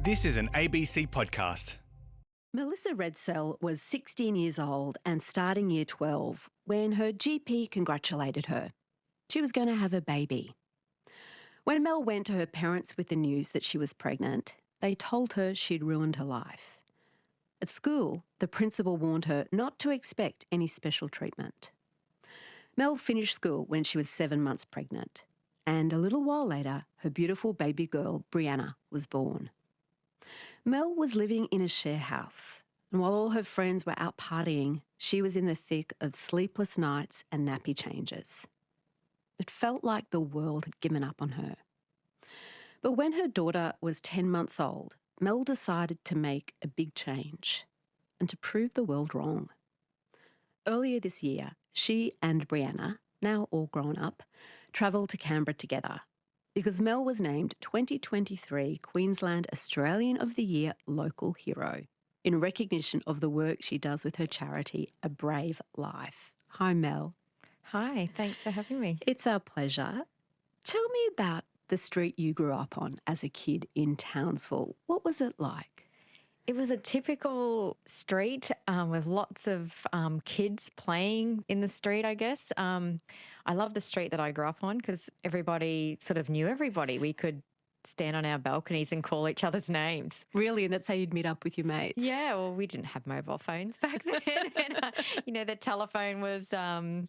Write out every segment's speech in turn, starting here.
This is an ABC podcast. Melissa Redsell was 16 years old and starting year 12 when her GP congratulated her. She was going to have a baby. When Mel went to her parents with the news that she was pregnant, they told her she'd ruined her life. At school, the principal warned her not to expect any special treatment. Mel finished school when she was 7 months pregnant, and a little while later, her beautiful baby girl, Brianna, was born. Mel was living in a share house, and while all her friends were out partying, she was in the thick of sleepless nights and nappy changes. It felt like the world had given up on her. But when her daughter was 10 months old, Mel decided to make a big change and to prove the world wrong. Earlier this year, she and Brianna, now all grown up, travelled to Canberra together because Mel was named 2023 Queensland Australian of the Year Local Hero in recognition of the work she does with her charity, A Brave Life. Hi, Mel. Hi, thanks for having me. It's our pleasure. Tell me about the street you grew up on as a kid in Townsville. What was it like? It was a typical street with lots of kids playing in the street, I guess. I love the street that I grew up on because everybody sort of knew everybody. We could stand on our balconies and call each other's names. Really? And that's how you'd meet up with your mates? Yeah, well, we didn't have mobile phones back then. And, the telephone was on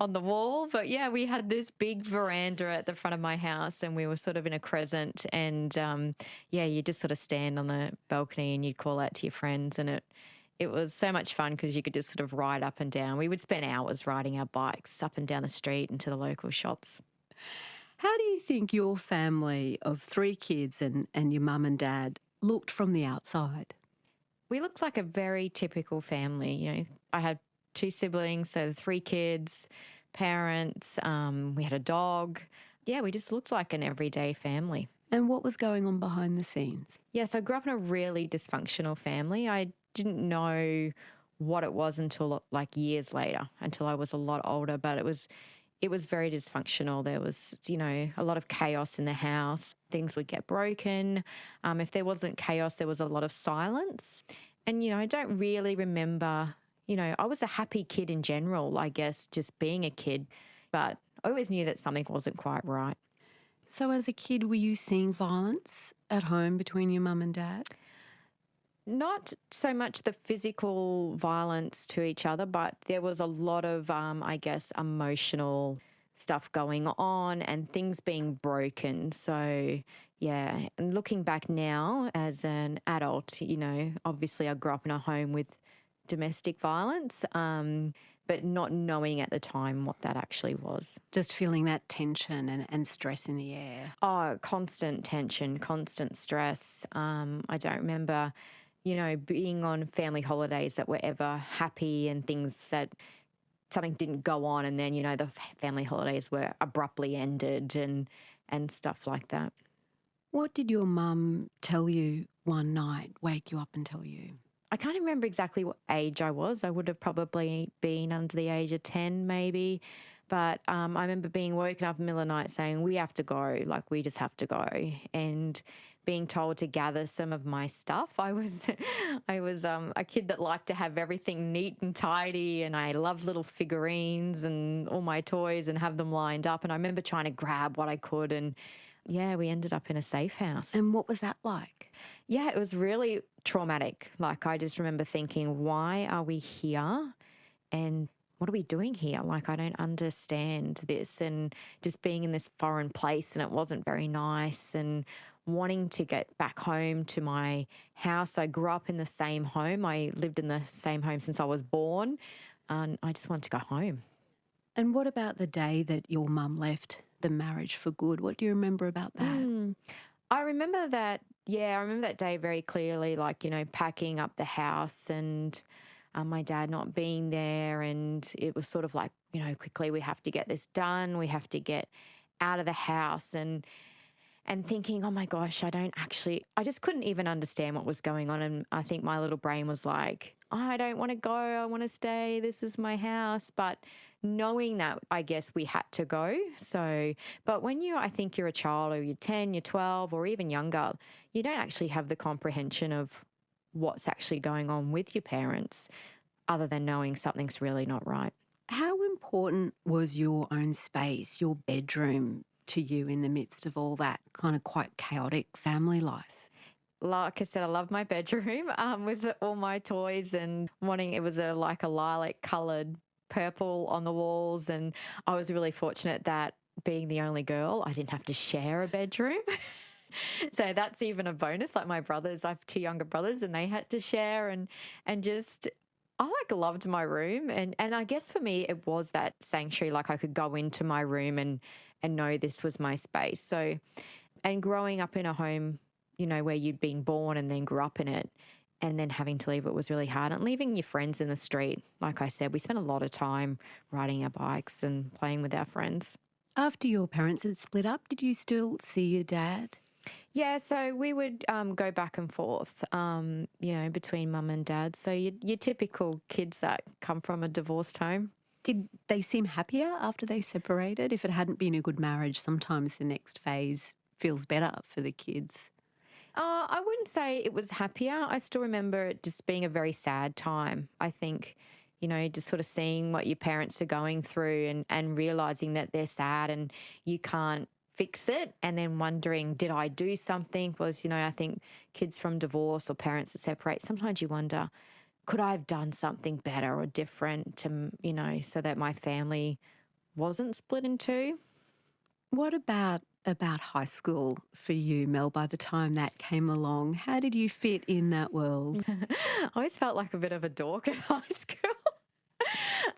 the wall. But, yeah, we had this big veranda at the front of my house and we were sort of in a crescent and, you just sort of stand on the balcony and you'd call out to your friends and it was so much fun because you could just sort of ride up and down. We would spend hours riding our bikes up and down the street and to the local shops. How do you think your family of 3 kids and your mum and dad looked from the outside? We looked like a very typical family. I had 2 siblings, so 3 kids, parents, we had a dog. Yeah, we just looked like an everyday family. And what was going on behind the scenes? Yeah, so I grew up in a really dysfunctional family. I didn't know what it was until like years later, until I was a lot older, but it was very dysfunctional. There was, a lot of chaos in the house. Things would get broken. If there wasn't chaos, there was a lot of silence. And, I don't really remember, I was a happy kid in general, I guess, just being a kid. But I always knew that something wasn't quite right. So as a kid, were you seeing violence at home between your mum and dad? Not so much the physical violence to each other, but there was a lot of, emotional stuff going on and things being broken. So, yeah, and looking back now as an adult, obviously I grew up in a home with domestic violence, but not knowing at the time what that actually was. Just feeling that tension and stress in the air. Oh, constant tension, constant stress. I don't remember being on family holidays that were ever happy and things that something didn't go on and then, the family holidays were abruptly ended and stuff like that. What did your mum tell you one night, wake you up and tell you? I can't remember exactly what age I was. I would have probably been under the age of 10 maybe. But I remember being woken up in the middle of the night saying, we have to go, like we just have to go. And being told to gather some of my stuff. I was a kid that liked to have everything neat and tidy, and I loved little figurines and all my toys and have them lined up. And I remember trying to grab what I could, and yeah, we ended up in a safe house. And what was that like? Yeah, it was really traumatic. Like I just remember thinking, why are we here? And what are we doing here? Like, I don't understand this. And just being in this foreign place and it wasn't very nice and wanting to get back home to my house. I grew up in the same home. I lived in the same home since I was born and I just wanted to go home. And what about the day that your mum left the marriage for good? What do you remember about that? I remember that, I remember that day very clearly, like, packing up the house and my dad not being there, and it was sort of like, quickly we have to get this done. We have to get out of the house. And and thinking, oh my gosh, I just couldn't even understand what was going on. And I think my little brain was like, I don't want to go. I want to stay. This is my house. But knowing that, I guess we had to go. So, but when I think you're a child, or you're 10, you're 12, or even younger, you don't actually have the comprehension of what's actually going on with your parents other than knowing something's really not right. How important was your own space, your bedroom, to you in the midst of all that kind of quite chaotic family life? Like I said, I love my bedroom with all my toys and it was like a lilac coloured purple on the walls. And I was really fortunate that being the only girl, I didn't have to share a bedroom. So that's even a bonus. Like my brothers, I have two younger brothers and they had to share and just I loved my room and I guess for me it was that sanctuary, like I could go into my room and know this was my space. So and growing up in a home, where you'd been born and then grew up in it and then having to leave it was really hard. And leaving your friends in the street, like I said, we spent a lot of time riding our bikes and playing with our friends. After your parents had split up, did you still see your dad? Yeah, so we would go back and forth, between mum and dad. So your typical kids that come from a divorced home. Did they seem happier after they separated? If it hadn't been a good marriage, sometimes the next phase feels better for the kids. I wouldn't say it was happier. I still remember it just being a very sad time. I think, just sort of seeing what your parents are going through and realising that they're sad and you can't fix it, and then wondering, did I do something? Was, I think kids from divorce or parents that separate, sometimes you wonder, could I have done something better or different to, so that my family wasn't split in two? What about high school for you, Mel, by the time that came along? How did you fit in that world? I always felt like a bit of a dork at high school.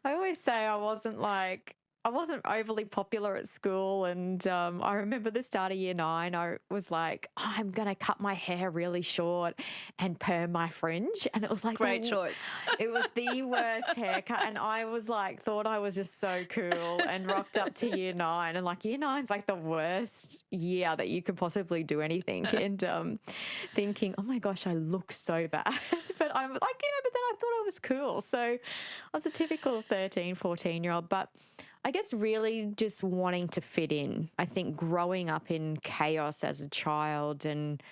I always say I wasn't overly popular at school. And I remember the start of year 9, I was like, I'm going to cut my hair really short and perm my fringe. And it was like, Great choice. It was the worst haircut. And I was like, thought I was just so cool and rocked up to year 9. And like year 9's like the worst year that you could possibly do anything. And thinking, oh my gosh, I look so bad. But I'm like, but then I thought I was cool. So I was a typical 13, 14-year-old. But I guess really just wanting to fit in. I think growing up in chaos as a child and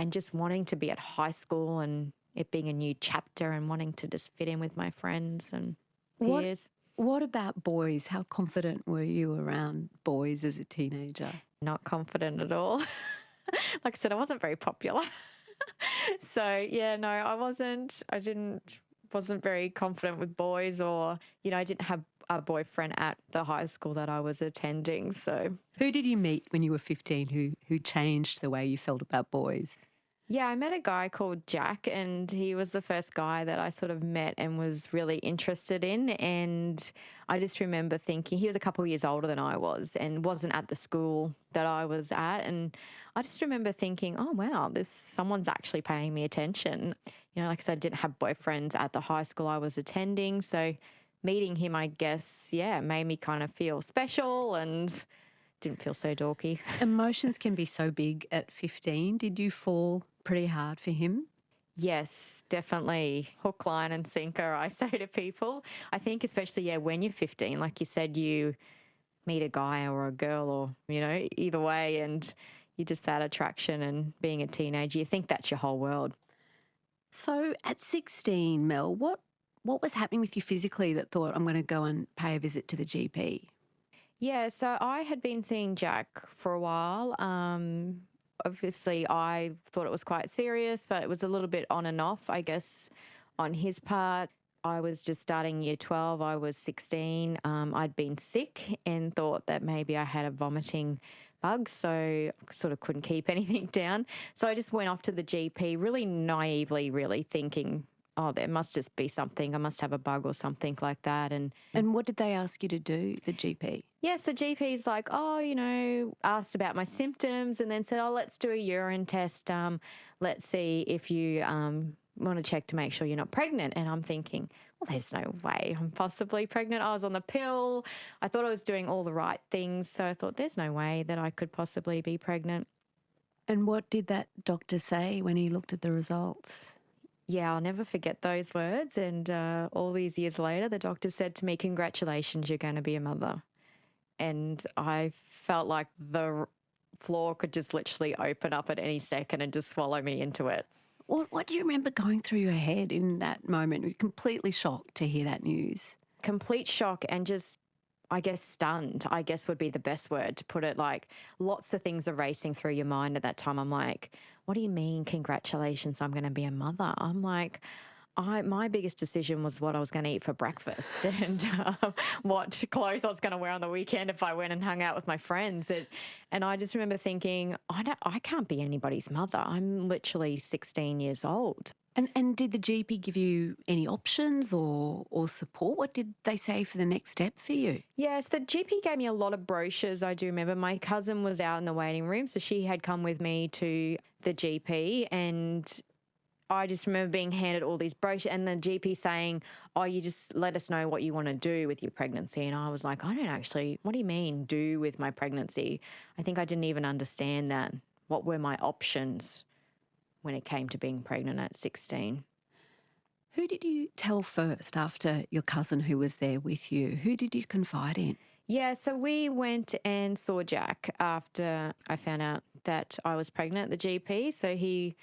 just wanting to be at high school and it being a new chapter and wanting to just fit in with my friends and peers. What about boys? How confident were you around boys as a teenager? Not confident at all. Like I said, I wasn't very popular. So yeah, no, I wasn't very confident with boys, or, I didn't have a boyfriend at the high school that I was attending. So who did you meet when you were 15 who changed the way you felt about boys? Yeah, I met a guy called Jack, and he was the first guy that I sort of met and was really interested in. And I just remember thinking, he was a couple of years older than I was and wasn't at the school that I was at. And I just remember thinking, oh, wow, someone's actually paying me attention. Like I said, I didn't have boyfriends at the high school I was attending. So meeting him, I guess, made me kind of feel special and didn't feel so dorky. Emotions can be so big at 15. Did you fall pretty hard for him? Yes, definitely. Hook, line and sinker, I say to people. I think especially, when you're 15, like you said, you meet a guy or a girl or, either way, and you just that attraction, and being a teenager, you think that's your whole world. So at 16, Mel, what was happening with you physically that thought, I'm going to go and pay a visit to the GP? Yeah, so I had been seeing Jack for a while. Obviously, I thought it was quite serious, but it was a little bit on and off, I guess, on his part. I was just starting year 12. I was 16. I'd been sick and thought that maybe I had a vomiting bug, so sort of couldn't keep anything down. So I just went off to the GP really naively, really thinking, oh, there must just be something. I must have a bug or something like that. And what did they ask you to do, the GP? Yes, the GP's like, asked about my symptoms and then said, let's do a urine test. Let's see if you want to check to make sure you're not pregnant. And I'm thinking, well, there's no way I'm possibly pregnant. I was on the pill. I thought I was doing all the right things. So I thought there's no way that I could possibly be pregnant. And what did that doctor say when he looked at the results? Yeah, I'll never forget those words. And all these years later, the doctor said to me, "Congratulations, you're going to be a mother." And I felt like the floor could just literally open up at any second and just swallow me into it. What do you remember going through your head in that moment? You're completely shocked to hear that news. Complete shock and just, I guess, stunned, I guess would be the best word to put it. Like, lots of things are racing through your mind at that time. I'm like, what do you mean, congratulations, I'm going to be a mother? I'm like, my biggest decision was what I was going to eat for breakfast and what clothes I was going to wear on the weekend if I went and hung out with my friends. And I just remember thinking, I can't be anybody's mother. I'm literally 16 years old. And did the GP give you any options or support? What did they say for the next step for you? Yes, the GP gave me a lot of brochures. I do remember my cousin was out in the waiting room, so she had come with me to the GP, and I just remember being handed all these brochures and the GP saying, "Oh, you just let us know what you want to do with your pregnancy." And I was like, I don't actually, what do you mean do with my pregnancy? I think I didn't even understand that. What were my options when it came to being pregnant at 16? Who did you tell first after your cousin who was there with you? Who did you confide in? Yeah, so we went and saw Jack after I found out that I was pregnant at the GP. So he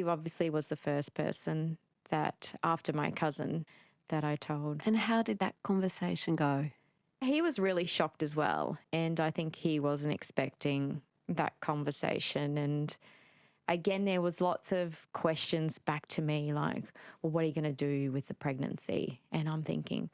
obviously was the first person that, after my cousin, that I told. And how did that conversation go? He was really shocked as well. And I think he wasn't expecting that conversation. And again, there was lots of questions back to me like, well, what are you going to do with the pregnancy? And I'm thinking,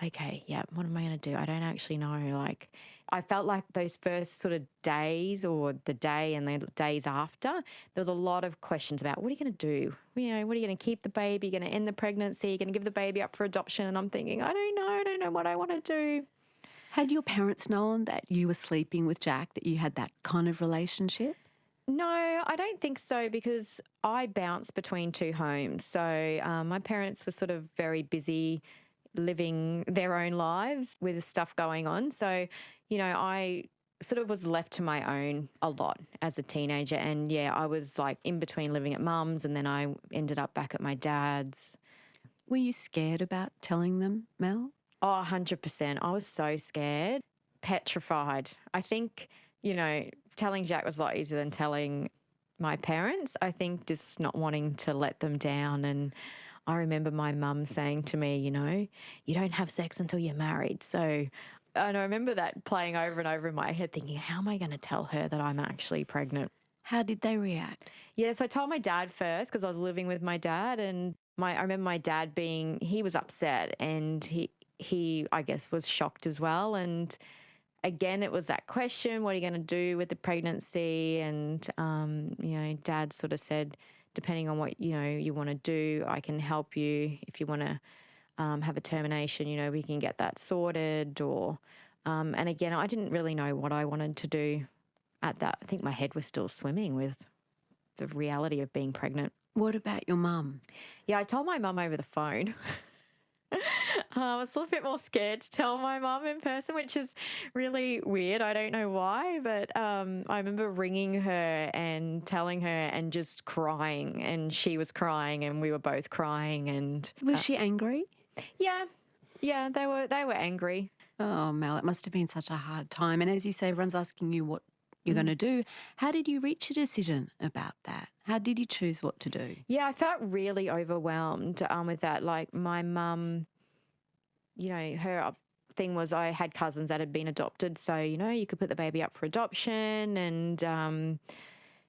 okay, yeah, what am I going to do? I don't actually know. Like, I felt like those first sort of days or the day and the days after, there was a lot of questions about what are you going to do? You know, what are you going to keep the baby? You're going to end the pregnancy? You're going to give the baby up for adoption? And I'm thinking, I don't know. I don't know what I want to do. Had your parents known that you were sleeping with Jack, that you had that kind of relationship? No, I don't think so because I bounced between two homes. So my parents were sort of very busy living their own lives with stuff going on. So, you know, I sort of was left to my own a lot as a teenager. And yeah, I was like in between living at mum's and then I ended up back at my dad's. Were you scared about telling them, Mel? Oh, 100%. I was so scared, petrified. I think, you know, telling Jack was a lot easier than telling my parents. I think just not wanting to let them down. And I remember my mum saying to me, you know, you don't have sex until you're married. So, and I remember that playing over and over in my head thinking, how am I going to tell her that I'm actually pregnant? How did they react? Yes, I told my dad first because I was living with my dad, and I remember my dad he was upset, and he I guess was shocked as well. And again, it was that question, what are you going to do with the pregnancy? And, you know, Dad sort of said, depending on what, you know, you want to do, I can help you. If you want to have a termination, you know, we can get that sorted. Or, and again, I didn't really know what I wanted to do at that. I think my head was still swimming with the reality of being pregnant. What about your mum? Yeah, I told my mum over the phone. I was a little bit more scared to tell my mum in person, which is really weird. I don't know why, but I remember ringing her and telling her and just crying, and she was crying and we were both crying. And Was she angry? yeah, they were angry. Oh, Mel, it must have been such a hard time. And as you say, everyone's asking you what you're going to do. How did you reach a decision about that? How did you choose what to do? Yeah, I felt really overwhelmed with that. Like my mum, you know, her thing was I had cousins that had been adopted. So, you know, you could put the baby up for adoption. And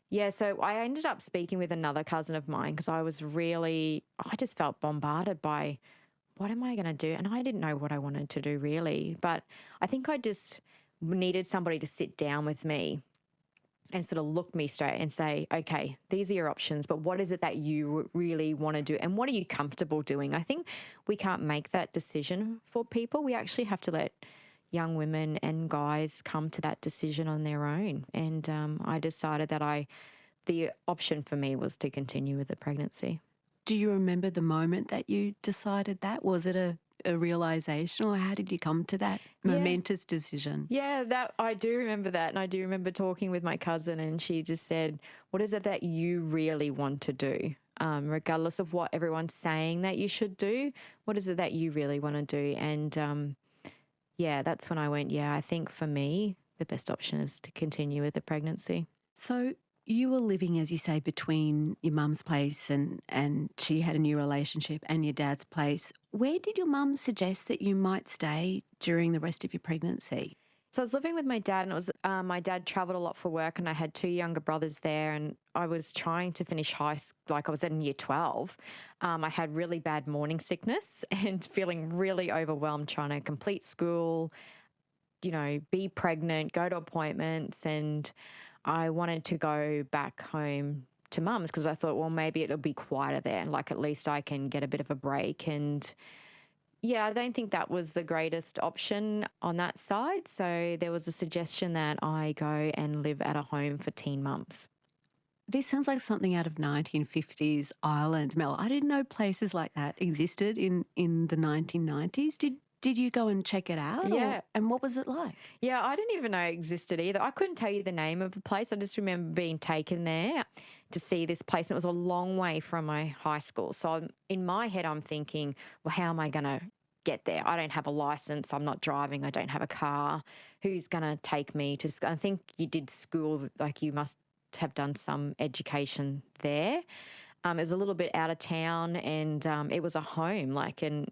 yeah, so I ended up speaking with another cousin of mine because I just felt bombarded by what am I going to do? And I didn't know what I wanted to do really. But I think I just needed somebody to sit down with me and sort of look me straight and say, okay, these are your options, but what is it that you really want to do? And what are you comfortable doing? I think we can't make that decision for people. We actually have to let young women and guys come to that decision on their own. And I decided that the option for me was to continue with the pregnancy. Do you remember the moment that you decided that? Was it a a realization, or how did you come to that momentous decision? Yeah, that I do remember that. And I do remember talking with my cousin, and she just said, what is it that you really want to do? Regardless of what everyone's saying that you should do, what is it that you really want to do? And yeah, that's when I went, yeah, I think for me, the best option is to continue with the pregnancy. So you were living, as you say, between your mum's place and she had a new relationship and your dad's place. Where did your mum suggest that you might stay during the rest of your pregnancy? So I was living with my dad, and it was my dad travelled a lot for work, and I had two younger brothers there, and I was trying to finish high school, like I was in year 12. I had really bad morning sickness and feeling really overwhelmed trying to complete school, be pregnant, go to appointments, and I wanted to go back home to mum's because I thought, well, maybe it'll be quieter there, like at least I can get a bit of a break. And yeah, I don't think that was the greatest option on that side. So there was a suggestion that I go and live at a home for teen mums. This sounds like something out of 1950s Ireland, Mel. I didn't know places like that existed in the 1990s. Did you go and check it out? Yeah. And what was it like? Yeah, I didn't even know it existed either. I couldn't tell you the name of the place. I just remember being taken there to see this place. And it was a long way from my high school. So in my head, I'm thinking, well, how am I going to get there? I don't have a license. I'm not driving. I don't have a car. Who's going to take me to school? I think you did school, like you must have done some education there. It was a little bit out of town, and it was a home,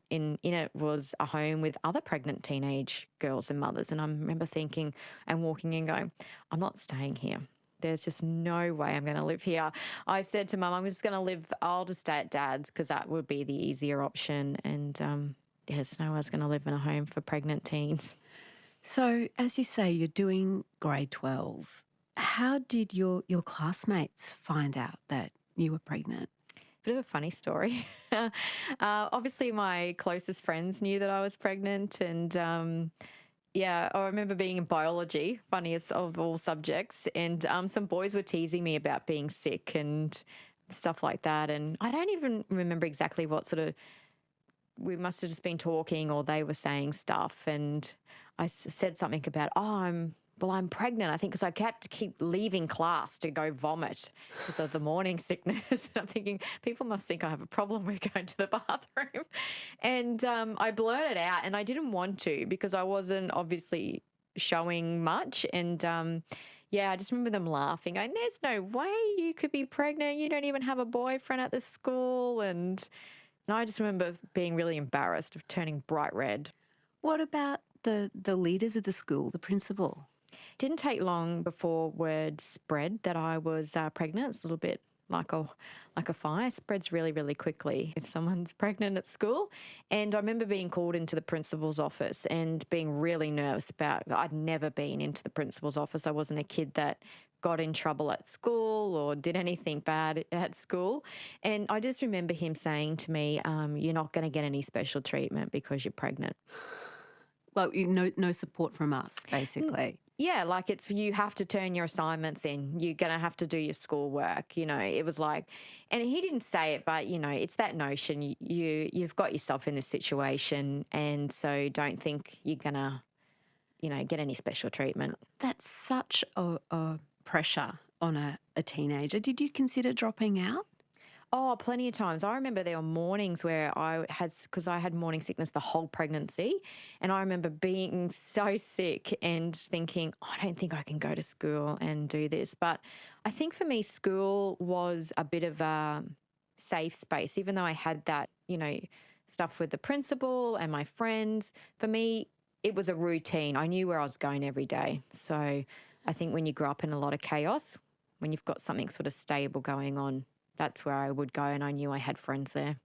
in it was a home with other pregnant teenage girls and mothers. And I remember thinking and walking in going, I'm not staying here. There's just no way I'm going to live here. I said to Mum, I'll just stay at Dad's because that would be the easier option. And there's no way I was going to live in a home for pregnant teens. So, as you say, you're doing grade 12. How did your classmates find out that you were pregnant? Bit of a funny story. Obviously, my closest friends knew that I was pregnant, and yeah, I remember being in biology, funniest of all subjects, and some boys were teasing me about being sick and stuff like that. And I don't even remember exactly what sort of, we must have just been talking or they were saying stuff, and I said something about, I'm pregnant, I think, because I had to keep leaving class to go vomit because of the morning sickness. And I'm thinking, people must think I have a problem with going to the bathroom. And I blurted out, and I didn't want to because I wasn't obviously showing much. And yeah, I just remember them laughing, going, there's no way you could be pregnant. You don't even have a boyfriend at the school. And I just remember being really embarrassed, of turning bright red. What about the leaders of the school, the principal? Didn't take long before word spread that I was pregnant. It's a little bit like a fire. Spreads really, really quickly if someone's pregnant at school. And I remember being called into the principal's office and being really nervous about, I'd never been into the principal's office. I wasn't a kid that got in trouble at school or did anything bad at school. And I just remember him saying to me, you're not going to get any special treatment because you're pregnant. Well, no support from us, basically. Yeah, like you have to turn your assignments in. You're going to have to do your schoolwork. It was like, and he didn't say it, but, it's that notion. You've got yourself in this situation, and so don't think you're going to, get any special treatment. That's Such a pressure on a teenager. Did you consider dropping out? Oh, plenty of times. I remember there were mornings where because I had morning sickness the whole pregnancy, and I remember being so sick and thinking, I don't think I can go to school and do this. But I think for me, school was a bit of a safe space, even though I had that, stuff with the principal and my friends. For me, it was a routine. I knew where I was going every day. So I think when you grow up in a lot of chaos, when you've got something sort of stable going on, that's where I would go, and I knew I had friends there.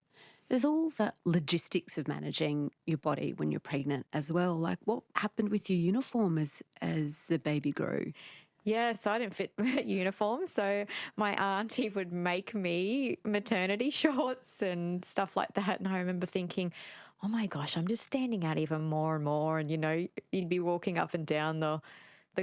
There's all the logistics of managing your body when you're pregnant as well. Like, what happened with your uniform as the baby grew? Yeah, so I didn't fit uniform. So my auntie would make me maternity shorts and stuff like that. And I remember thinking, oh my gosh, I'm just standing out even more and more. And, you'd be walking up and down the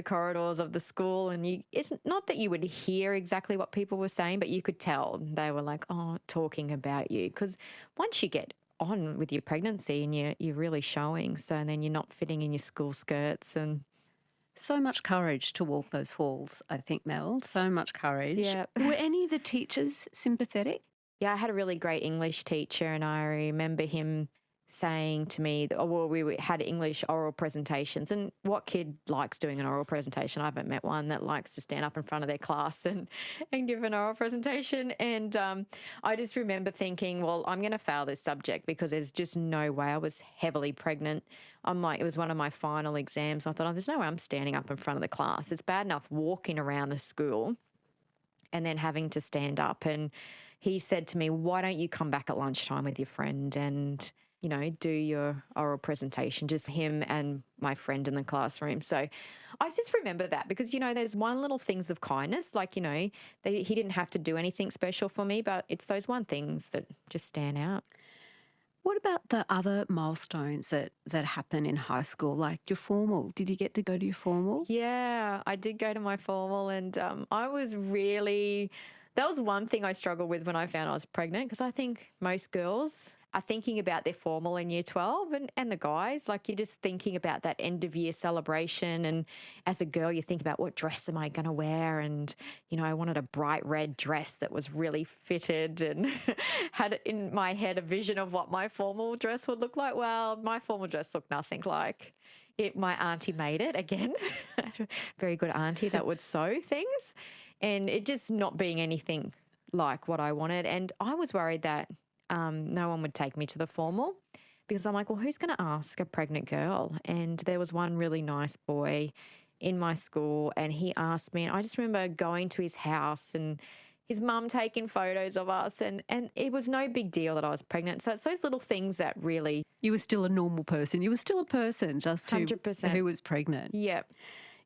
corridors of the school, and it's not that you would hear exactly what people were saying, but you could tell they were like, talking about you. Because once you get on with your pregnancy and you're really showing. So and then you're not fitting in your school skirts and So much courage to walk those halls, I think, Mel. So much courage. yeah. Were any of the teachers sympathetic? Yeah, I had a really great English teacher, and I remember him saying to me, well, had English oral presentations. And what kid likes doing an oral presentation? I haven't met one that likes to stand up in front of their class and give an oral presentation. And I just remember thinking, well, I'm going to fail this subject because there's just no way. I was heavily pregnant. I'm like, it was one of my final exams. I thought, oh, there's no way I'm standing up in front of the class. It's bad enough walking around the school and then having to stand up. And he said to me, why don't you come back at lunchtime with your friend and, do your oral presentation, just him and my friend in the classroom. So I just remember that because, there's one little things of kindness, like, he didn't have to do anything special for me, but it's those one things that just stand out. What about the other milestones that happen in high school, like your formal? Did you get to go to your formal? Yeah, I did go to my formal and that was one thing I struggled with when I found I was pregnant because I think most girls are thinking about their formal in year 12 and the guys, like you're just thinking about that end of year celebration. And as a girl, you think about what dress am I going to wear? And, I wanted a bright red dress that was really fitted and had in my head a vision of what my formal dress would look like. Well, my formal dress looked nothing like it. My auntie made it again. Very good auntie that would sew things. And it just not being anything like what I wanted. And I was worried that no one would take me to the formal because I'm like, well, who's going to ask a pregnant girl? And there was one really nice boy in my school and he asked me, and I just remember going to his house and his mum taking photos of us and it was no big deal that I was pregnant. So it's those little things that really... You were still a normal person. You were still a person, just 100%. Who was pregnant. Yep.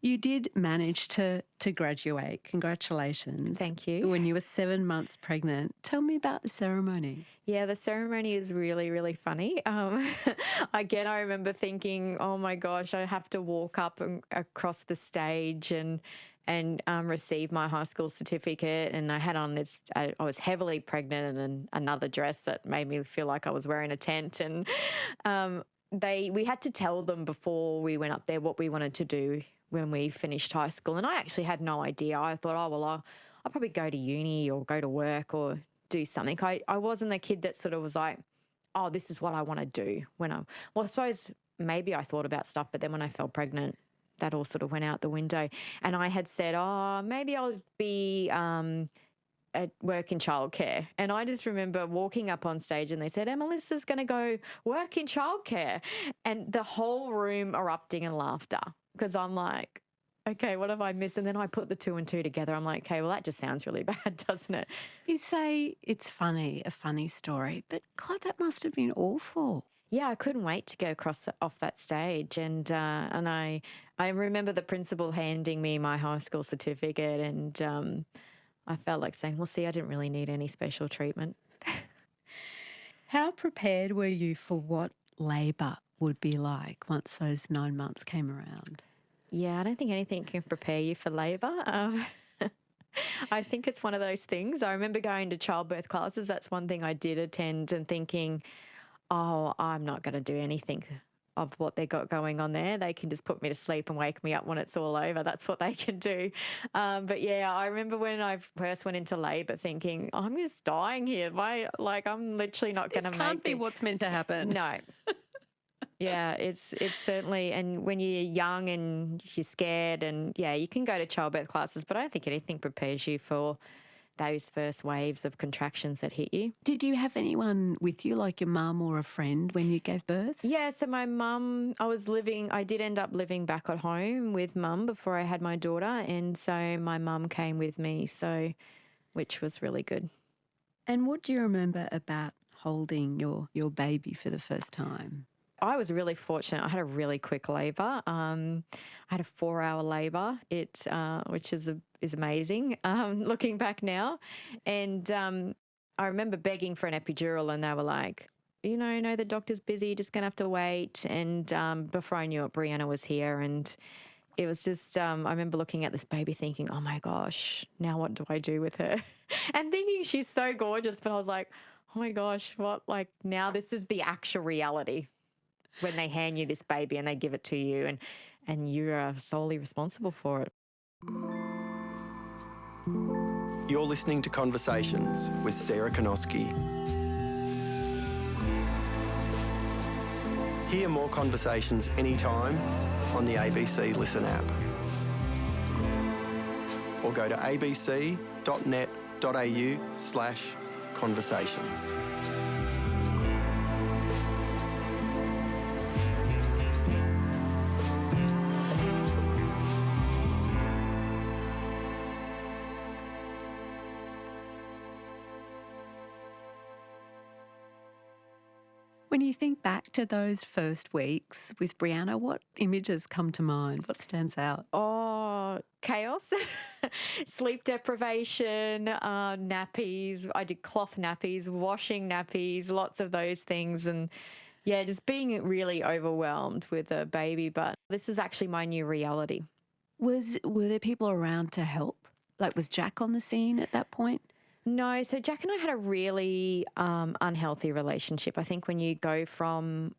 You did manage to graduate. Congratulations. Thank you. When you were 7 months pregnant. Tell me about the ceremony. Yeah, the ceremony is really, really funny. Again, I remember thinking, oh my gosh, I have to walk up and across the stage and receive my high school certificate. And I had on this, I was heavily pregnant and another dress that made me feel like I was wearing a tent. And we had to tell them before we went up there what we wanted to do when we finished high school. And I actually had no idea. I thought, oh, well, I'll probably go to uni or go to work or do something. I wasn't the kid that sort of was like, oh, this is what I want to do well, I suppose maybe I thought about stuff, but then when I fell pregnant, that all sort of went out the window. And I had said, oh, maybe I'll be at work in childcare. And I just remember walking up on stage and they said, Melissa's going to go work in childcare. And the whole room erupting in laughter because I'm like, okay, what have I missed? And then I put the two and two together. I'm like, okay, well, that just sounds really bad, doesn't it? You say it's funny, a funny story, but God, that must have been awful. Yeah, I couldn't wait to go off that stage. And I remember the principal handing me my high school certificate and I felt like saying, well, see, I didn't really need any special treatment. How prepared were you for what labour would be like once those 9 months came around? Yeah, I don't think anything can prepare you for labour. I think it's one of those things. I remember going to childbirth classes. That's one thing I did attend and thinking, oh, I'm not going to do anything of what they got going on there. They can just put me to sleep and wake me up when it's all over. That's what they can do. But yeah, I remember when I first went into labour thinking, I'm just dying here. I'm literally not going to make it. This can't be what's meant to happen. No. Yeah, it's certainly, and when you're young and you're scared and yeah, you can go to childbirth classes, but I don't think anything prepares you for those first waves of contractions that hit you. Did you have anyone with you, like your mum or a friend, when you gave birth? Yeah, so my mum, I did end up living back at home with mum before I had my daughter, and so my mum came with me, which was really good. And what do you remember about holding your baby for the first time? I was really fortunate. I had a really quick labour. I had a 4-hour labour, which is amazing looking back now. And I remember begging for an epidural and they were like, no, the doctor's busy, you're just going to have to wait. And before I knew it, Brianna was here and it was just, I remember looking at this baby thinking, oh my gosh, now what do I do with her? And thinking she's so gorgeous, but I was like, oh my gosh, what, like now this is the actual reality when they hand you this baby and they give it to you and you are solely responsible for it. You're listening to Conversations with Sarah Konoski. Hear more conversations anytime on the ABC Listen app. Or go to abc.net.au/conversations. When you think back to those first weeks with Brianna, what images come to mind? What stands out? Oh, chaos, sleep deprivation, nappies. I did cloth nappies, washing nappies, lots of those things. And yeah, just being really overwhelmed with a baby. But this is actually my new reality. Were there people around to help? Like, was Jack on the scene at that point? No, so Jack and I had a really unhealthy relationship. I think when you go from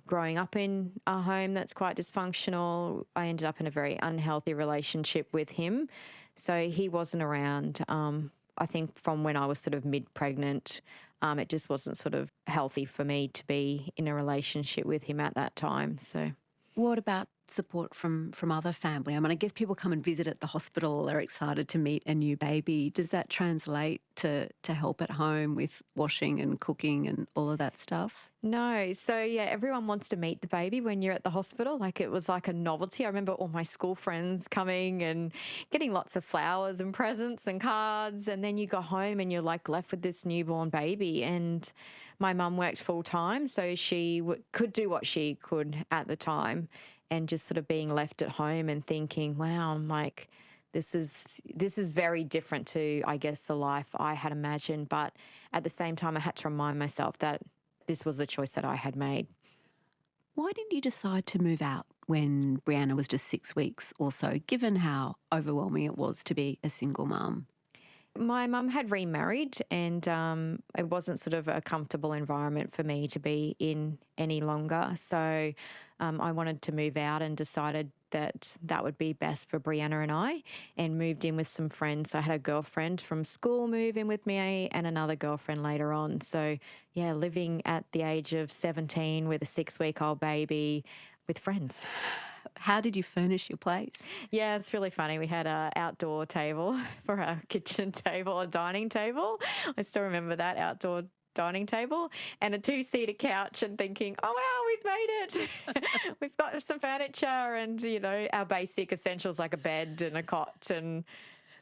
growing up in a home that's quite dysfunctional, I ended up in a very unhealthy relationship with him. So he wasn't around. I think from when I was sort of mid-pregnant, it just wasn't sort of healthy for me to be in a relationship with him at that time. So, what about support from other family? I mean, I guess people come and visit at the hospital, they're excited to meet a new baby. Does that translate to help at home with washing and cooking and all of that stuff? No. So, yeah, everyone wants to meet the baby when you're at the hospital. Like, it was like a novelty. I remember all my school friends coming and getting lots of flowers and presents and cards. And then you go home and you're like left with this newborn baby. And my mum worked full time, so she could do what she could at the time. And just sort of being left at home and thinking, wow, I'm like, this is very different to, I guess, the life I had imagined. But at the same time, I had to remind myself that this was the choice that I had made. Why did you decide to move out when Brianna was just 6 weeks or so, given how overwhelming it was to be a single mum? My mum had remarried and it wasn't sort of a comfortable environment for me to be in any longer. So I wanted to move out and decided that that would be best for Brianna and I, and moved in with some friends. So I had a girlfriend from school move in with me and another girlfriend later on. So yeah, living at the age of 17 with a 6-week-old baby with friends. How did you furnish your place? Yeah, it's really funny. We had an outdoor table for our kitchen table, a dining table. I still remember that outdoor dining table, and a 2-seater couch, and thinking, oh, wow, we've made it. We've got some furniture and, you know, our basic essentials like a bed and a cot and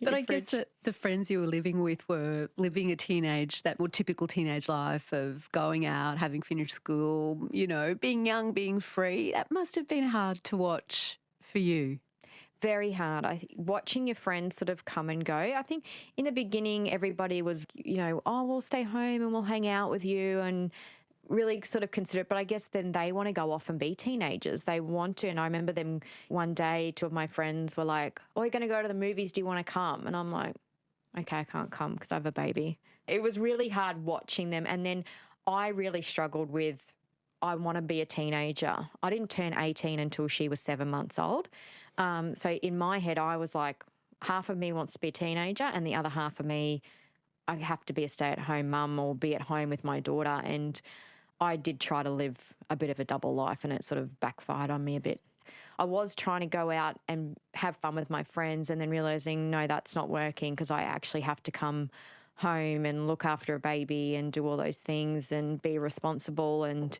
But I guess that the friends you were living with were living that more typical teenage life of going out, having finished school, you know, being young, being free. That must have been hard to watch for you. Very hard. Watching your friends sort of come and go. I think in the beginning, everybody was, you know, oh, we'll stay home and we'll hang out with you and really sort of consider it. But I guess then they want to go off and be teenagers. They want to. And I remember them one day, 2 of my friends were like, oh, we're going to go to the movies. Do you want to come? And I'm like, okay, I can't come because I have a baby. It was really hard watching them. And then I really struggled with, I want to be a teenager. I didn't turn 18 until she was 7 months old. So in my head, I was like, half of me wants to be a teenager and the other half of me, I have to be a stay-at-home mum or be at home with my daughter. And I did try to live a bit of a double life and it sort of backfired on me a bit. I was trying to go out and have fun with my friends and then realising, no, that's not working because I actually have to come home and look after a baby and do all those things and be responsible. And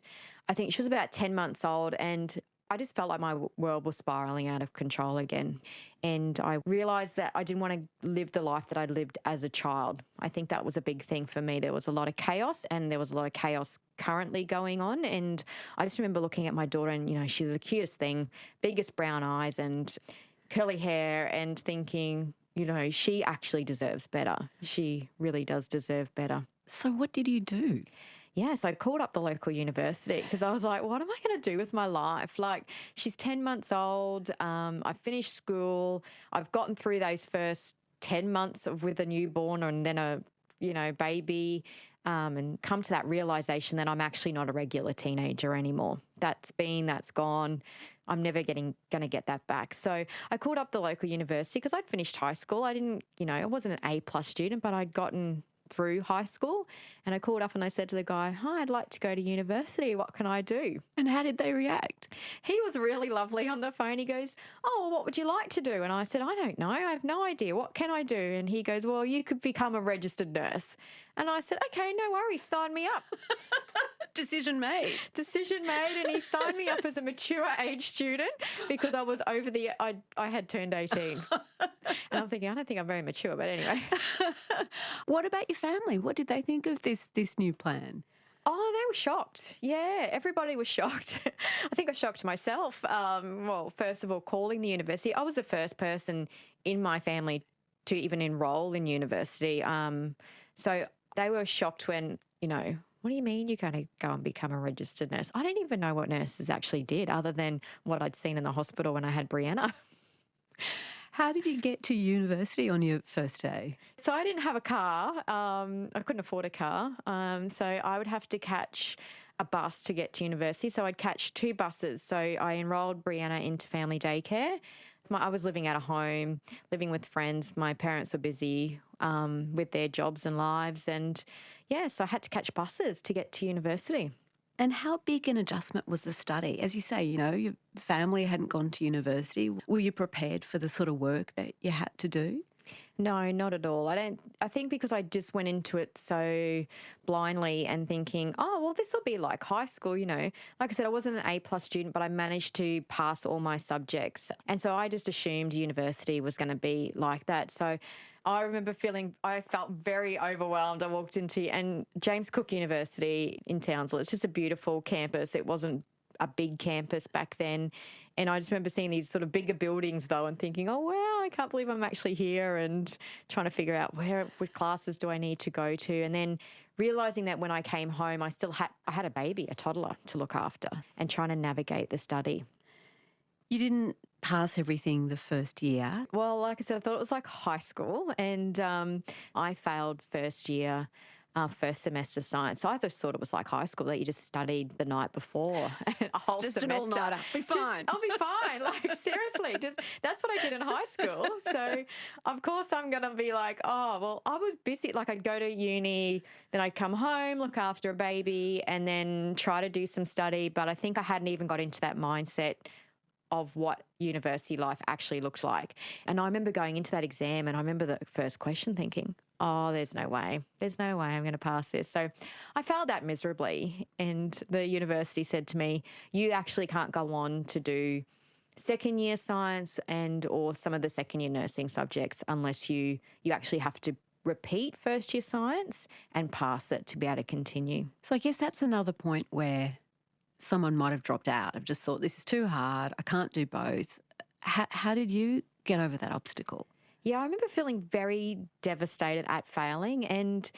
I think she was about 10 months old and I just felt like my world was spiralling out of control again. And I realised that I didn't want to live the life that I'd lived as a child. I think that was a big thing for me. There was a lot of chaos and there was a lot of chaos currently going on. And I just remember looking at my daughter and, you know, she's the cutest thing, biggest brown eyes and curly hair, and thinking, you know, she actually deserves better. She really does deserve better. So what did you do? Yeah, so I called up the local university because I was like, what am I going to do with my life? Like, she's 10 months old. I finished school. I've gotten through those first 10 months with a newborn and then a, you know, baby. and come to that realization that I'm actually not a regular teenager anymore. That's gone. I'm never going to get that back. So I called up the local university because I'd finished high school. I didn't, I wasn't an A+ student, but I'd gotten through high school. And I called up and I said to the guy, "Hi, I'd like to go to university. What can I do?" And how did they react? He was really lovely on the phone. He goes, "Oh, well, what would you like to do?" And I said, "I don't know. I have no idea. What can I do?" And he goes, "Well, you could become a registered nurse." And I said, "Okay, no worries. Sign me up." Decision made. Decision made. And he signed me up as a mature age student because I was I had turned 18. And I'm thinking, I don't think I'm very mature, but anyway. What about your family? What did they think of this new plan? Oh, they were shocked. Yeah, everybody was shocked. I think I shocked myself. Well, first of all, calling the university. I was the first person in my family to even enroll in university. So they were shocked when, what do you mean you're going to go and become a registered nurse? I don't even know what nurses actually did other than what I'd seen in the hospital when I had Brianna. How did you get to university on your first day? So I didn't have a car. I couldn't afford a car. So I would have to catch a bus to get to university. So I'd catch 2 buses. So I enrolled Brianna into family daycare. I was living at a home, living with friends. My parents were busy with their jobs and lives. And so I had to catch buses to get to university. And how big an adjustment was the study? As you say, your family hadn't gone to university. Were you prepared for the sort of work that you had to do? No, not at all. I think because I just went into it so blindly and thinking, oh, well, this will be like high school, Like I said, I wasn't an A+ student, but I managed to pass all my subjects. And so I just assumed university was going to be like that. So I remember I felt very overwhelmed. I walked into, and James Cook University in Townsville, it's just a beautiful campus. It wasn't a big campus back then. And I just remember seeing these sort of bigger buildings though and thinking, oh, wow, I can't believe I'm actually here, and trying to figure out which classes do I need to go to. And then realising that when I came home, I had a baby, a toddler to look after, and trying to navigate the study. You didn't pass everything the first year? Well, like I said, I thought it was like high school, and I failed first year. First semester science. So I just thought it was like high school, that you just studied the night before a whole just semester. An all-nighter. Be fine. I'll be fine. Like, seriously, that's what I did in high school. So of course I'm going to be like, oh, well, I was busy. Like, I'd go to uni, then I'd come home, look after a baby, and then try to do some study. But I think I hadn't even got into that mindset of what university life actually looks like. And I remember going into that exam, and I remember the first question thinking, oh, there's no way I'm going to pass this. So I failed that miserably. And the university said to me, you actually can't go on to do second year science or some of the second year nursing subjects unless you actually have to repeat first year science and pass it to be able to continue. So I guess that's another point where someone might have dropped out. I've just thought, this is too hard. I can't do both. How did you get over that obstacle? Yeah, I remember feeling very devastated at failing. And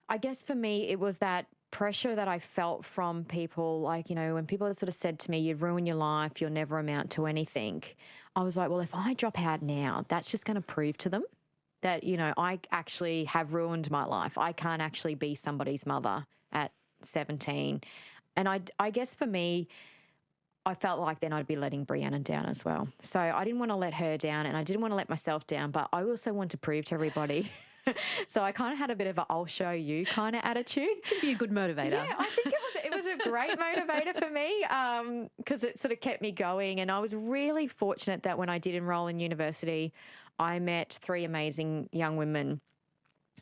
I guess for me, it was that pressure that I felt from people, like, when people sort of said to me, you'd ruin your life, you'll never amount to anything. I was like, well, if I drop out now, that's just going to prove to them that, I actually have ruined my life. I can't actually be somebody's mother at 17. And I guess for me, I felt like then I'd be letting Brianna down as well. So I didn't want to let her down, and I didn't want to let myself down, but I also want to prove to everybody. So I kind of had a bit of a I'll show you kind of attitude. Could be a good motivator. Yeah, I think it was a great motivator for me because it sort of kept me going. And I was really fortunate that when I did enroll in university, I met 3 amazing young women.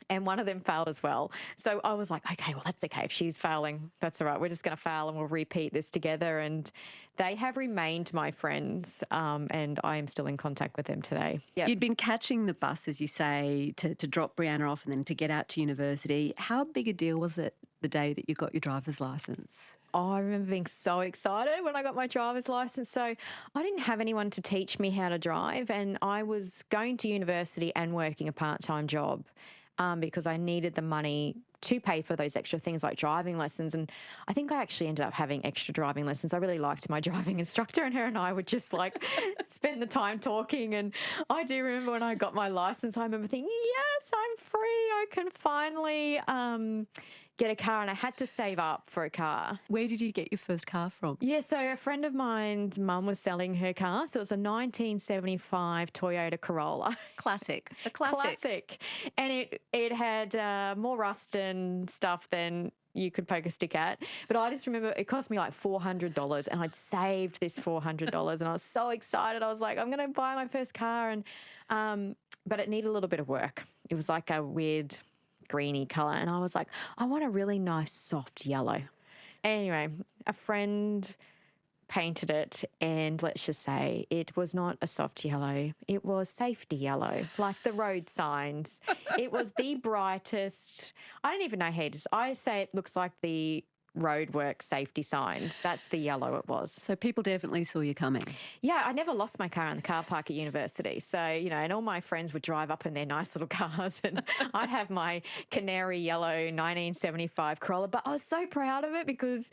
And one of them failed as well. So I was like, okay, well, that's okay. If she's failing, that's all right. We're just going to fail and we'll repeat this together. And they have remained my friends, and I am still in contact with them today. Yep. You'd been catching the bus, as you say, to drop Brianna off and then to get out to university. How big a deal was it the day that you got your driver's licence? Oh, I remember being so excited when I got my driver's license. So I didn't have anyone to teach me how to drive, and I was going to university and working a part-time job. Because I needed the money to pay for those extra things like driving lessons. And I think I actually ended up having extra driving lessons. I really liked my driving instructor, and her and I would just like spend the time talking. And I do remember when I got my license, I remember thinking, yes, I'm free. I can finally get a car, and I had to save up for a car. Where did you get your first car from? Yeah, so a friend of mine's mum was selling her car. So it was a 1975 Toyota Corolla. Classic. A classic. And it had more rust and stuff than you could poke a stick at. But I just remember it cost me like $400, and I'd saved this $400, and I was so excited. I was like, I'm going to buy my first car. And but it needed a little bit of work. It was like a weird greeny colour, and I was like, I want a really nice soft yellow. Anyway, a friend painted it, and let's just say it was not a soft yellow. It was safety yellow, like the road signs. It was the brightest. I don't even know how I say it looks like the roadwork safety signs. That's the yellow it was. So people definitely saw you coming. Yeah, I never lost my car in the car park at university. So, and all my friends would drive up in their nice little cars, and I'd have my canary yellow 1975 Corolla. But I was so proud of it because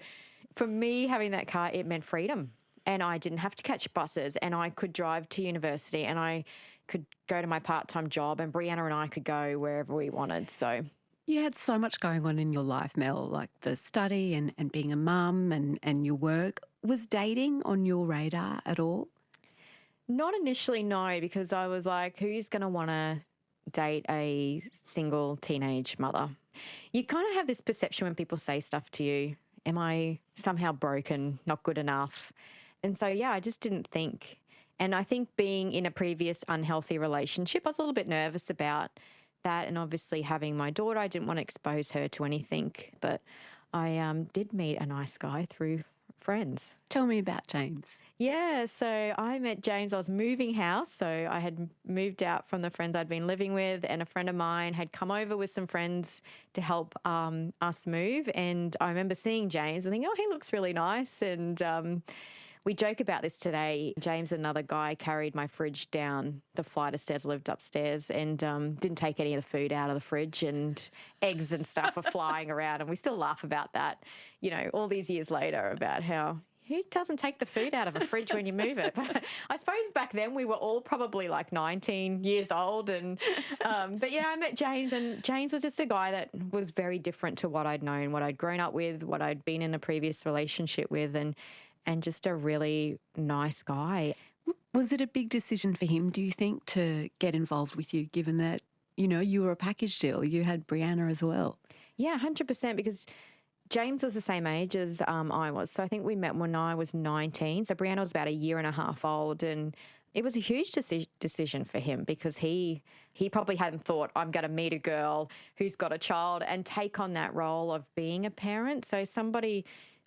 for me, having that car, it meant freedom. And I didn't have to catch buses, and I could drive to university, and I could go to my part-time job, and Brianna and I could go wherever we wanted. So you had so much going on in your life, Mel, like the study and being a mum and your work. Was dating on your radar at all? Not initially, no, because I was like, who's going to want to date a single teenage mother? You kind of have this perception when people say stuff to you, am I somehow broken, not good enough? And so, yeah, I just didn't think. And I think being in a previous unhealthy relationship, I was a little bit nervous about that, and obviously having my daughter, I didn't want to expose her to anything, but I did meet a nice guy through friends. Tell me about James. Yeah, so I met James. I was moving house, so I had moved out from the friends I'd been living with, and a friend of mine had come over with some friends to help us move, and I remember seeing James and thinking, oh, he looks really nice, and we joke about this today. James and another guy carried my fridge down the flight of stairs. I lived upstairs, and didn't take any of the food out of the fridge, and eggs and stuff were flying around. And we still laugh about that, all these years later, about how who doesn't take the food out of a fridge when you move it? But I suppose back then we were all probably like 19 years old. And but yeah, I met James, and James was just a guy that was very different to what I'd known, what I'd grown up with, what I'd been in a previous relationship with, and just a really nice guy. Was it a big decision for him, do you think, to get involved with you, given that, you were a package deal, you had Brianna as well? Yeah, 100%, because James was the same age as I was. So I think we met when I was 19. So Brianna was about a year and a half old, and it was a huge decision for him because he probably hadn't thought, I'm going to meet a girl who's got a child and take on that role of being a parent. So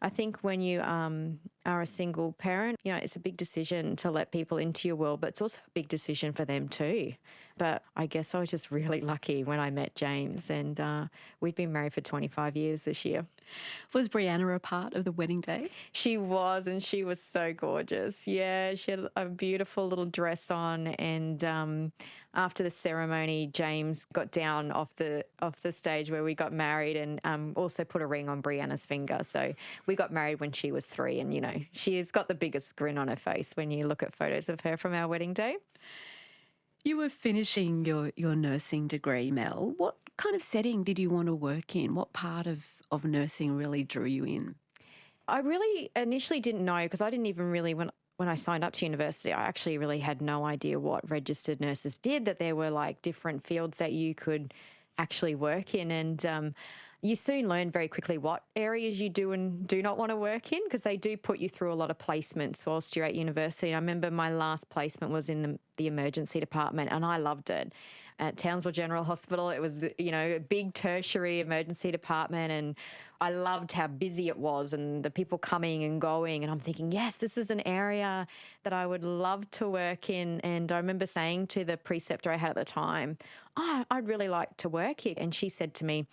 I think when you are a single parent, it's a big decision to let people into your world, but it's also a big decision for them too. But I guess I was just really lucky when I met James, and we've been married for 25 years this year. Was Brianna a part of the wedding day? She was, and she was so gorgeous. Yeah, she had a beautiful little dress on, and after the ceremony, James got down off the stage where we got married, and also put a ring on Brianna's finger. So we got married when she was 3, and she has got the biggest grin on her face when you look at photos of her from our wedding day. You were finishing your nursing degree, Mel. What kind of setting did you want to work in? What part of nursing really drew you in? I really initially didn't know, because I didn't even really, when I signed up to university, I actually really had no idea what registered nurses did, that there were like different fields that you could actually work in. And you soon learn very quickly what areas you do and do not want to work in, because they do put you through a lot of placements whilst you're at university. I remember my last placement was in the emergency department, and I loved it. At Townsville General Hospital, it was, a big tertiary emergency department, and I loved how busy it was and the people coming and going. And I'm thinking, yes, this is an area that I would love to work in. And I remember saying to the preceptor I had at the time, I'd really like to work here. And she said to me,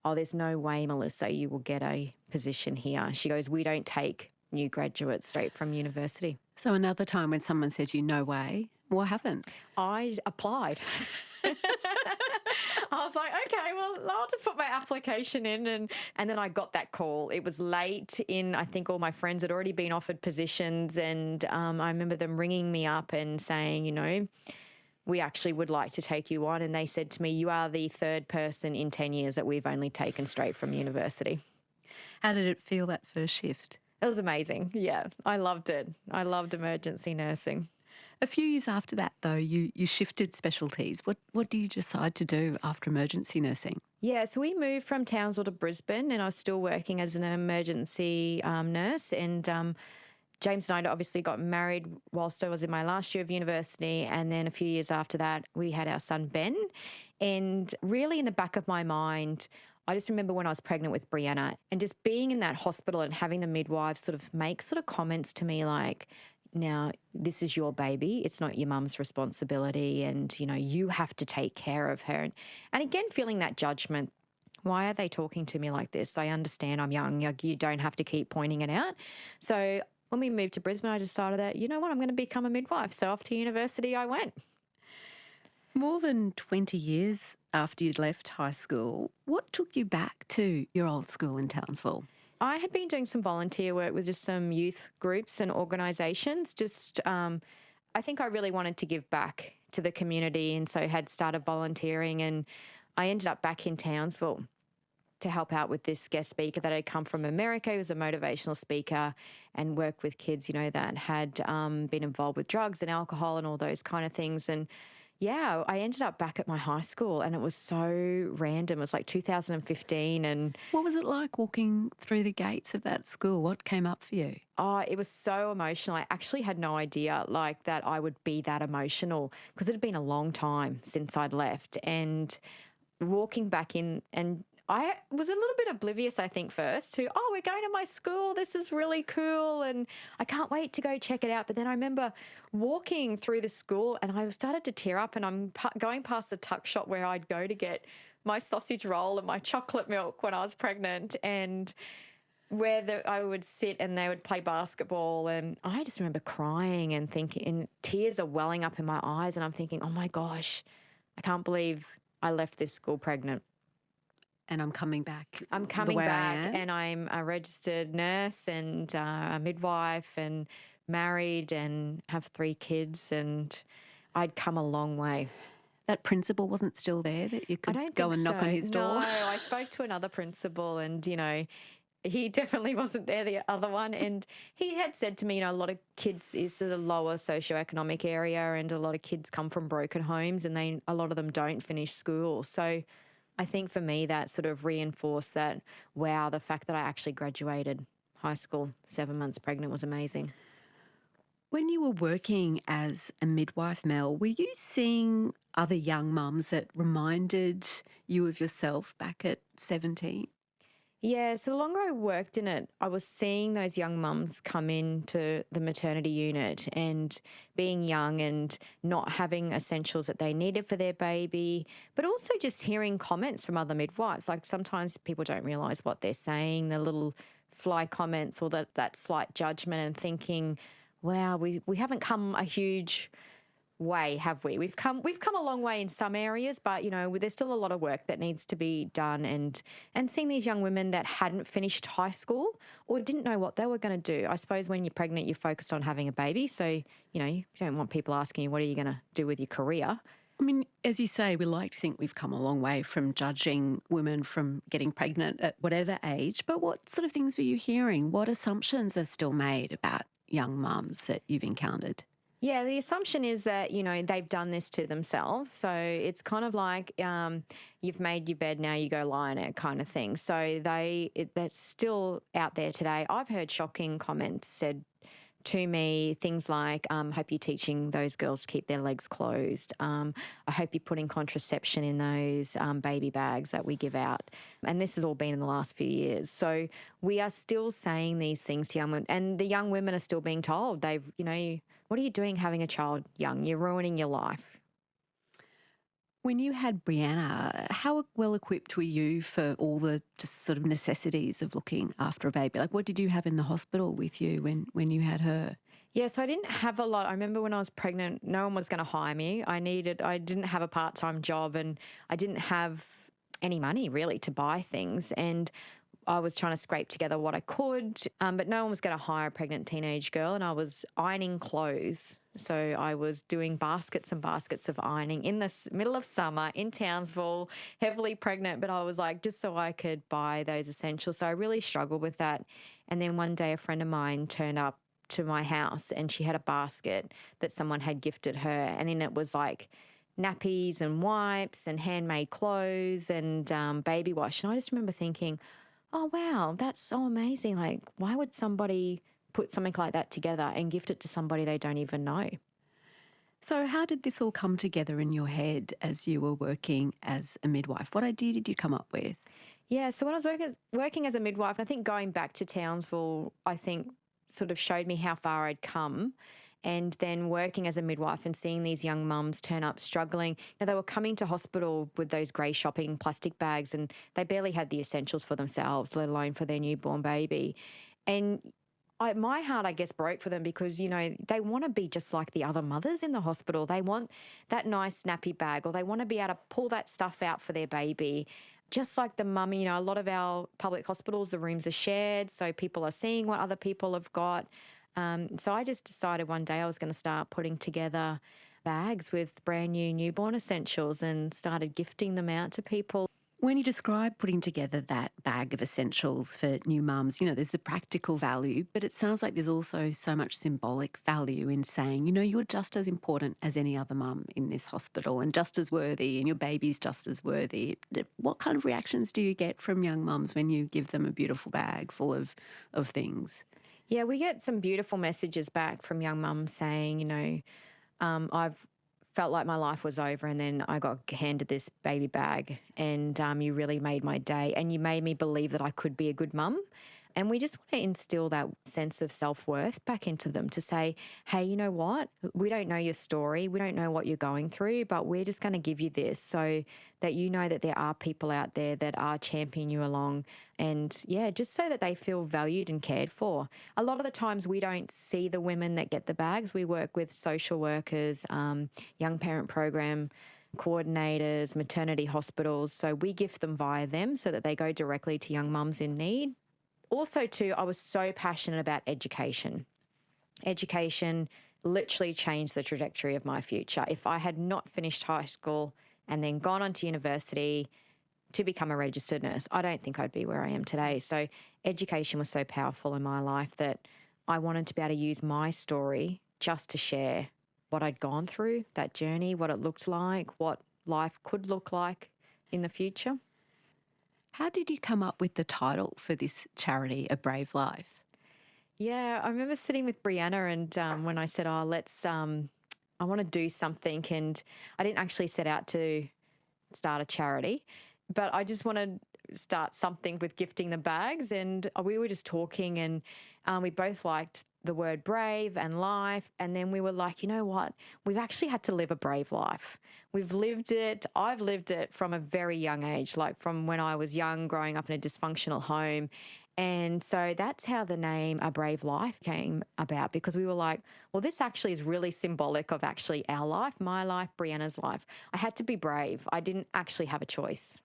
oh, there's no way, Melissa, you will get a position here. She goes, we don't take new graduates straight from university. So another time when someone said to you, no way, what happened? I applied. I was like, okay, well, I'll just put my application in. And then I got that call. It was late in, I think all my friends had already been offered positions. And I remember them ringing me up and saying, we actually would like to take you on. And they said to me, you are the third person in 10 years that we've only taken straight from university. How did it feel that first shift? It was amazing. Yeah, I loved it. I loved emergency nursing. A few years after that, though, you shifted specialties. What did you decide to do after emergency nursing? Yeah, so we moved from Townsville to Brisbane, and I was still working as an emergency nurse. And James and I obviously got married whilst I was in my last year of university. And then a few years after that, we had our son, Ben. And really in the back of my mind, I just remember when I was pregnant with Brianna and just being in that hospital and having the midwives sort of make sort of comments to me like, now, this is your baby. It's not your mum's responsibility. And, you know, you have to take care of her. And again, feeling that judgment. Why are they talking to me like this? I understand I'm young. You don't have to keep pointing it out. So when we moved to Brisbane, I decided that, you know what, I'm going to become a midwife. So off to university I went. More than 20 years after you'd left high school, what took you back to your old school in Townsville? I had been doing some volunteer work with just some youth groups and organisations. I think I really wanted to give back to the community, and so had started volunteering, and I ended up back in Townsville to help out with this guest speaker that had come from America. He was a motivational speaker and worked with kids, you know, that had been involved with drugs and alcohol and all those kind of things. And yeah, I ended up back at my high school, and it was so random. It was like 2015. And what was it like walking through the gates of that school? What came up for you? oh, it was so emotional. I actually had no idea like that I would be that emotional, because it had been a long time since I'd left. And walking back in, and I was a little bit oblivious, I think, first to, oh, we're going to my school. This is really cool. And I can't wait to go check it out. But then I remember walking through the school and I started to tear up, and I'm going past the tuck shop where I'd go to get my sausage roll and my chocolate milk when I was pregnant, and where I would sit and they would play basketball. And I just remember crying and thinking, and tears are welling up in my eyes. And I'm thinking, oh my gosh, I can't believe I left this school pregnant. And I'm coming back. I'm coming back, and I'm a registered nurse and a midwife and married and have 3 kids, and I'd come a long way. That principal wasn't still there that you could go and knock on his door? No, I spoke to another principal, and, you know, he definitely wasn't there, the other one. And he had said to me, you know, a lot of kids is a lower socioeconomic area, and a lot of kids come from broken homes, and a lot of them don't finish school. So I think for me that sort of reinforced that, wow, the fact that I actually graduated high school 7 months pregnant was amazing. When you were working as a midwife, Mel, were you seeing other young mums that reminded you of yourself back at 17? Yeah, so the longer I worked in it, I was seeing those young mums come into the maternity unit and being young and not having essentials that they needed for their baby, but also just hearing comments from other midwives. Like sometimes people don't realise what they're saying, the little sly comments or that slight judgment, and thinking, wow, we haven't come a huge way, have we? We've come a long way in some areas, but, you know, there's still a lot of work that needs to be done. And seeing these young women that hadn't finished high school or didn't know what they were going to do. I suppose when you're pregnant, you're focused on having a baby. So, you know, you don't want people asking you, what are you going to do with your career? I mean, as you say, we like to think we've come a long way from judging women from getting pregnant at whatever age, but what sort of things were you hearing? What assumptions are still made about young mums that you've encountered? Yeah, the assumption is that, you know, they've done this to themselves. So it's kind of like you've made your bed, now you go lie in it kind of thing. So that's still out there today. I've heard shocking comments said to me, things like, hope you're teaching those girls to keep their legs closed. I hope you're putting contraception in those baby bags that we give out. And this has all been in the last few years. So we are still saying these things to young women, and the young women are still being told, what are you doing having a child young? You're ruining your life. When you had Brianna, how well equipped were you for all the just sort of necessities of looking after a baby? Like, what did you have in the hospital with you when you had her? Yeah, so I didn't have a lot. I remember when I was pregnant, no one was going to hire me. I didn't have a part-time job, and I didn't have any money really to buy things. And I was trying to scrape together what I could, but no one was going to hire a pregnant teenage girl, and I was ironing clothes. So I was doing baskets and baskets of ironing in the middle of summer in Townsville, heavily pregnant, but I was like, just so I could buy those essentials. So I really struggled with that. And then one day a friend of mine turned up to my house and she had a basket that someone had gifted her, and in it was like nappies and wipes and handmade clothes and baby wash. And I just remember thinking, oh, wow, that's so amazing. Like, why would somebody put something like that together and gift it to somebody they don't even know? So how did this all come together in your head as you were working as a midwife? What idea did you come up with? Yeah, so when I was working as a midwife, and I think going back to Townsville, I think sort of showed me how far I'd come. And then working as a midwife and seeing these young mums turn up struggling. They were coming to hospital with those grey shopping plastic bags and they barely had the essentials for themselves, let alone for their newborn baby. And my heart, I guess, broke for them because, they want to be just like the other mothers in the hospital. They want that nice nappy bag, or they want to be able to pull that stuff out for their baby. Just like the mum, a lot of our public hospitals, the rooms are shared, so people are seeing what other people have got. So I just decided one day I was going to start putting together bags with brand new newborn essentials and started gifting them out to people. When you describe putting together that bag of essentials for new mums, there's the practical value, but it sounds like there's also so much symbolic value in saying, you're just as important as any other mum in this hospital and just as worthy, and your baby's just as worthy. What kind of reactions do you get from young mums when you give them a beautiful bag full of things? Yeah, we get some beautiful messages back from young mums saying, I've felt like my life was over and then I got handed this baby bag and you really made my day and you made me believe that I could be a good mum. And we just want to instill that sense of self-worth back into them to say, hey, you know what? We don't know your story. We don't know what you're going through, but we're just going to give you this so that you know that there are people out there that are championing you along. And yeah, just so that they feel valued and cared for. A lot of the times we don't see the women that get the bags. We work with social workers, young parent program coordinators, maternity hospitals. So we gift them via them so that they go directly to young mums in need. Also, too, I was so passionate about education. Education literally changed the trajectory of my future. If I had not finished high school and then gone on to university to become a registered nurse, I don't think I'd be where I am today. So education was so powerful in my life that I wanted to be able to use my story just to share what I'd gone through, that journey, what it looked like, what life could look like in the future. How did you come up with the title for this charity, A Brave Life? Yeah, I remember sitting with Brianna and when I said, I want to do something, and I didn't actually set out to start a charity, but I just want to start something with gifting the bags. And we were just talking and we both liked the word brave and life. And then we were like, you know what? We've actually had to live a brave life. We've lived it. I've lived it from a very young age, like from when I was young, growing up in a dysfunctional home. And so that's how the name A Brave Life came about, because we were like, well, this actually is really symbolic of actually our life, my life, Brianna's life. I had to be brave. I didn't actually have a choice.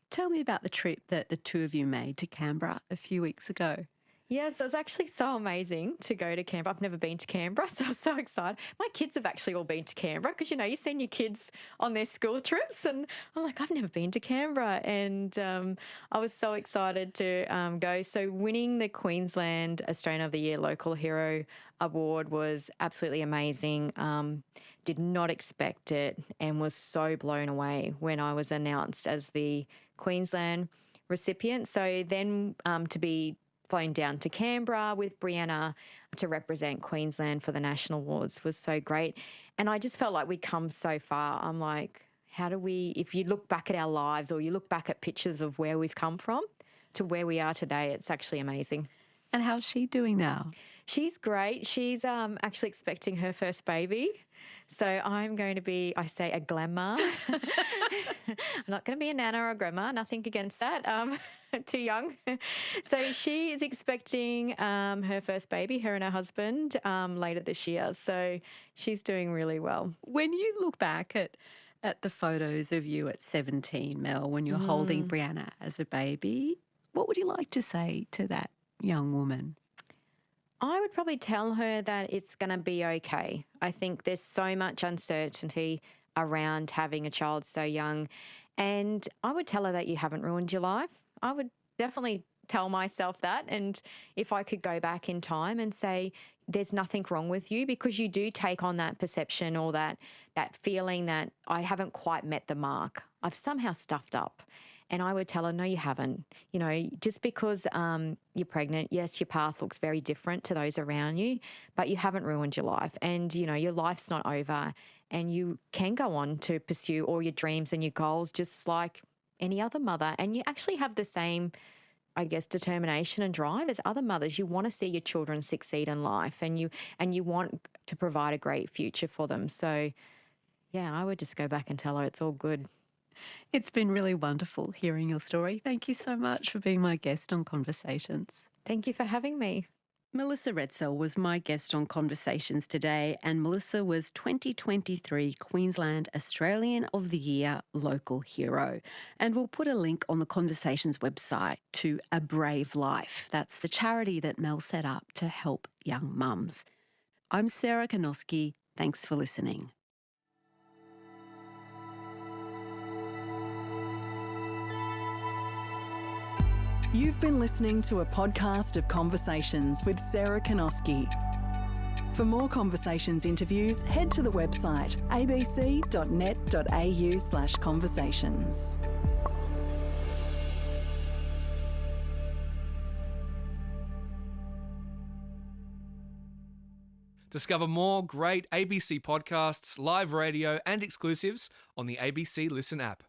Tell me about the trip that the two of you made to Canberra a few weeks ago. Yeah, so it's actually so amazing to go to Canberra. I've never been to Canberra, so I was so excited. My kids have actually all been to Canberra because, you send your kids on their school trips and I'm like, I've never been to Canberra. And I was so excited to go. So winning the Queensland Australian of the Year Local Hero Award was absolutely amazing. Did not expect it and was so blown away when I was announced as the Queensland recipient. So then to be flown down to Canberra with Brianna to represent Queensland for the National Awards was so great. And I just felt like we'd come so far. I'm like, if you look back at our lives or you look back at pictures of where we've come from to where we are today, it's actually amazing. And how's she doing now? She's great. She's actually expecting her first baby. So I'm going to be, I say, a grandma. I'm not going to be a nana or a grandma, nothing against that. Too young. So she is expecting her first baby, her and her husband, later this year. So she's doing really well. When you look back at the photos of you at 17, Mel, when you're holding Brianna as a baby, What would you like to say to that young woman? I would probably tell her that it's going to be okay. I think there's so much uncertainty around having a child so young. And I would tell her that you haven't ruined your life. I would definitely tell myself that. And if I could go back in time and say, there's nothing wrong with you, because you do take on that perception or that feeling that I haven't quite met the mark. I've somehow stuffed up. And I would tell her, no, you haven't. You know, just because you're pregnant, yes, your path looks very different to those around you, but you haven't ruined your life. And, you know, your life's not over, and you can go on to pursue all your dreams and your goals just like any other mother. And you actually have the same, I guess, determination and drive as other mothers. You want to see your children succeed in life, and you want to provide a great future for them. So, yeah, I would just go back and tell her it's all good. It's been really wonderful hearing your story. Thank you so much for being my guest on Conversations. Thank you for having me. Melissa Redsell was my guest on Conversations today, and Melissa was 2023 Queensland Australian of the Year Local Hero. And we'll put a link on the Conversations website to A Brave Life. That's the charity that Mel set up to help young mums. I'm Sarah Kanoski. Thanks for listening. You've been listening to a podcast of Conversations with Sarah Kanoski. For more Conversations interviews, head to the website abc.net.au/conversations. Discover more great ABC podcasts, live radio, and exclusives on the ABC Listen app.